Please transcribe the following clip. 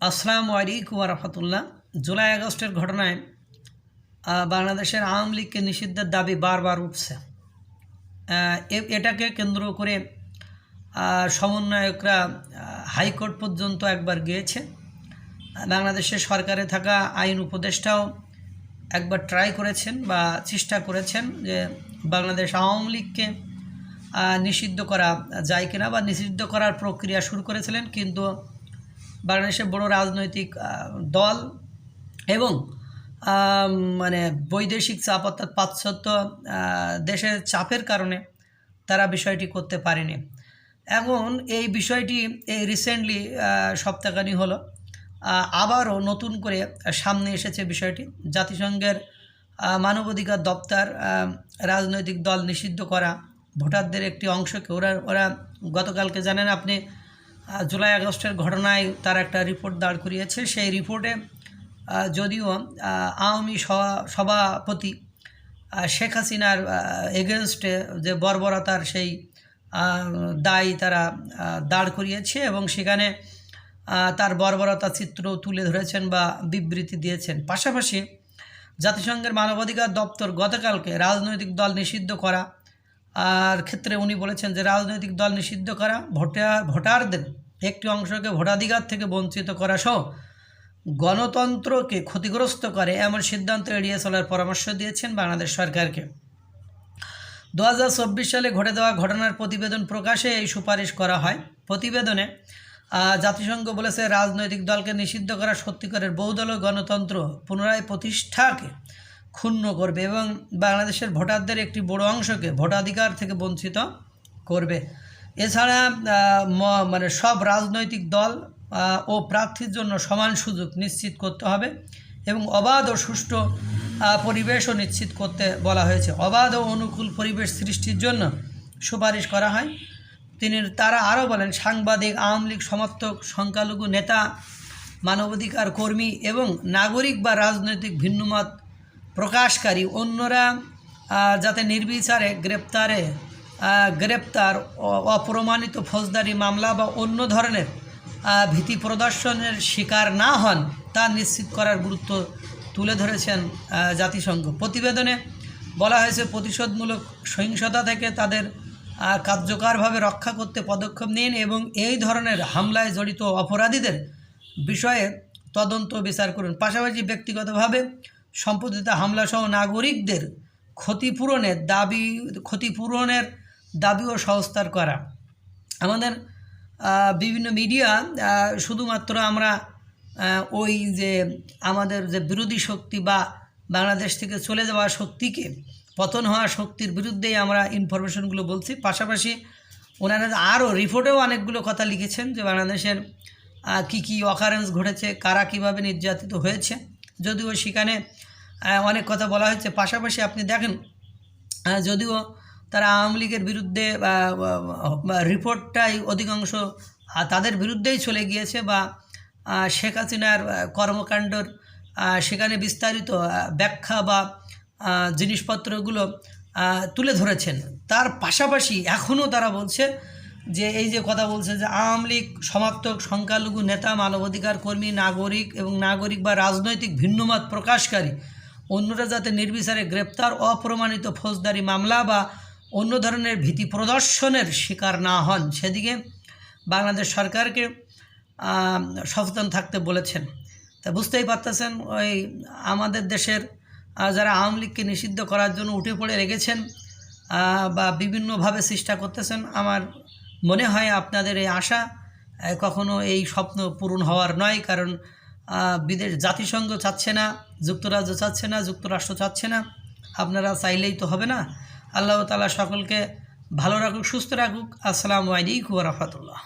আসসালামু আলাইকুম ওয়া রাহমাতুল্লাহ। জুলাই আগস্টের ঘটনায় বাংলাদেশের আওয়ামী লীগকে নিষিদ্ধের দাবি বারবার উঠছে। এটাকে কেন্দ্র করে সমন্বয়করা হাইকোর্ট পর্যন্ত একবার গিয়েছে। বাংলাদেশের সরকারে থাকা আইন উপদেষ্টাও একবার ট্রাই করেছেন বা চেষ্টা করেছেন যে বাংলাদেশ আওয়ামী লীগকে নিষিদ্ধ করা যায় কিনা, বা নিষিদ্ধ করার প্রক্রিয়া শুরু করেছিলেন। কিন্তু বাংলাদেশের বড় রাজনৈতিক দল এবং বৈদেশিক চাপ, অর্থাৎ পাশ্চাত্য দেশের চাপের কারণে তারা বিষয়টি করতে পারেনি। এখন এই বিষয়টি এই রিসেন্টলি সপ্তাহখানি হলো আবারও নতুন করে সামনে এসেছে বিষয়টি। জাতিসংঘের মানবাধিকার দপ্তর রাজনৈতিক দল নিষিদ্ধ করা ভোটারদের একটি অংশকে ওরা গতকালকে জানেন আপনি জুলাই আগস্টের ঘটনায় তার একটা রিপোর্ট দাঁড় করিয়েছে। সেই রিপোর্টে যদিও আওয়ামী সভাপতি শেখ হাসিনার এগেনস্টে যে বর্বরতার সেই দায় তারা দাঁড় করিয়েছে এবং সেখানে তার বর্বরতা চিত্র তুলে ধরেছেন বা বিবৃতি দিয়েছেন। পাশাপাশি জাতিসংঘের মানবাধিকার দপ্তর গতকালকে রাজনৈতিক দল নিষিদ্ধ করা আর ক্ষেত্রে উনি বলেছেন যে রাজনৈতিক দল নিষিদ্ধ করা ভোটারদের একটি অংশকে ভোটাধিকার থেকে বঞ্চিত করা সহ গণতন্ত্রকে ক্ষতিগ্রস্ত করে এমন সিদ্ধান্ত এড়িয়ে চলার পরামর্শ দিয়েছেন বাংলাদেশ সরকারকে। 2024 সালে ঘটে যাওয়া ঘটনার প্রতিবেদন প্রকাশে এই সুপারিশ করা হয়। প্রতিবেদনে জাতিসংঘ বলেছে রাজনৈতিক দলকে নিষিদ্ধ করা সত্যিকারের বহুদলীয় গণতন্ত্র পুনরায় প্রতিষ্ঠাকে ক্ষুণ্ণ করবে এবং বাংলাদেশের ভোটারদের একটি বড় অংশকে ভোটাধিকার থেকে বঞ্চিত করবে। এছাড়া সব রাজনৈতিক দল ও প্রার্থীর জন্য সমান সুযোগ নিশ্চিত করতে হবে এবং অবাধ ও সুষ্ঠু পরিবেশও নিশ্চিত করতে বলা হয়েছে। অবাধ ও অনুকূল পরিবেশ সৃষ্টির জন্য সুপারিশ করা হয়। তারা আরও বলেন সাংবাদিক, আওয়ামী লীগ সমর্থক, সংখ্যালঘু নেতা, মানবাধিকার কর্মী এবং নাগরিক বা রাজনৈতিক ভিন্নমত প্রকাশকারী অন্যরা যাতে নির্বিচারে গ্রেপ্তার, অপ্রমাণিত ফৌজদারি মামলা বা অন্য ধরনের ভীতি প্রদর্শনের শিকার না হন তা নিশ্চিত করার গুরুত্ব তুলে ধরেছেন জাতিসংঘ। প্রতিবেদনে বলা হয়েছে প্রতিশোধমূলক সহিংসতা থেকে তাদের কার্যকরভাবে রক্ষা করতে পদক্ষেপ নিন এবং এই ধরনের হামলায় জড়িত অপরাধীদের বিষয়ে তদন্ত বিচার করুন। পাশাপাশি ব্যক্তিগতভাবে সম্পাদিত হামলাসহ নাগরিকদের ক্ষতিপূরণের দাবিও সহস্তার করা। আমাদের বিভিন্ন মিডিয়া শুধুমাত্র আমরা ওই যে আমাদের যে বিরোধী শক্তি বা বাংলাদেশ থেকে চলে যাওয়া শক্তিকে, পতন হওয়া শক্তির বিরুদ্ধেই আমরা ইনফরমেশনগুলো বলছি। পাশাপাশি ওনারা আরও রিপোর্টেও অনেকগুলো কথা লিখেছেন যে বাংলাদেশের কী অকারেন্স ঘটেছে, কারা কীভাবে নির্যাতিত হয়েছে, যদিও সেখানে অনেক কথা বলা হয়েছে। পাশাপাশি আপনি দেখেন যদিও তারা আওয়ামী লীগের বিরুদ্ধে রিপোর্টটাই অধিকাংশ তাদের বিরুদ্ধেই চলে গিয়েছে বা শেখ হাসিনার কর্মকাণ্ডর সেখানে বিস্তারিত ব্যাখ্যা বা জিনিসপত্রগুলো তুলে ধরেছেন। তার পাশাপাশি এখনও তারা বলছে যে এই যে কথা বলছে যে আওয়ামী লীগ সমর্থক, সংখ্যালঘু নেতা, মানবাধিকার কর্মী, নাগরিক বা রাজনৈতিক ভিন্নমত প্রকাশকারী অন্যরা যাতে নির্বিচারে গ্রেপ্তার, অপ্রমাণিত ফৌজদারি মামলা বা অন্য ধরনের ভীতি প্রদর্শনের শিকার না হন সেদিকে বাংলাদেশ সরকারকে সচেতন থাকতে বলেছেন। তা বুঝতেই পারতেছেন ওই আমাদের দেশের যারা আওয়ামী লীগকে নিষিদ্ধ করার জন্য উঠে পড়ে লেগেছেন বা বিভিন্নভাবে চেষ্টা করতেছেন, আমার মনে হয় আপনাদের এই আশা কখনো এই স্বপ্ন পূরণ হওয়ার নয়। কারণ জাতিসংঘ চাচ্ছে না, যুক্তরাজ্য চাচ্ছে না, যুক্তরাষ্ট্র চাচ্ছে না, আপনারা চাইলেই তো হবে না। আল্লাহ তাআলা সকলকে ভালো রাখুক, সুস্থ রাখুক। আসসালামু আলাইকুম ওয়া রাহমাতুল্লাহ।